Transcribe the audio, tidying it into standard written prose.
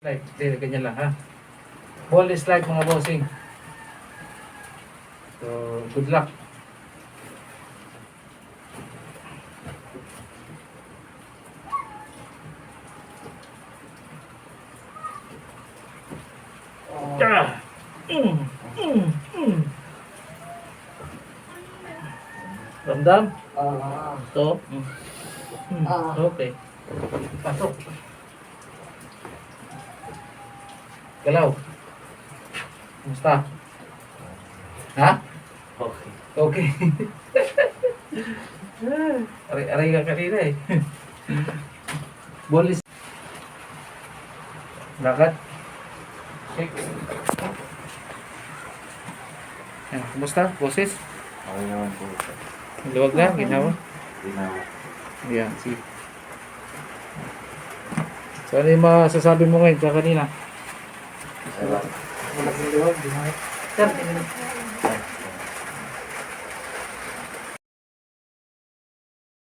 Like, hindi, ganyan lang ha. Ball is like mga bossing. So, good luck. Ah! Ramdam? Ito? Okay. Pasok. Galaw. Kumusta? Ha? Okay. Okay. Aray ka kanina eh. Ball is... Lakad. Shake. Yan, kumusta? Boses? Okay naman po. Luwag lang, ginawa. Ginawa. Yan, see. So ano yung masasabi mo ngayon sa kanina? Salamat. Wala kang luwag, ginawa. Sir,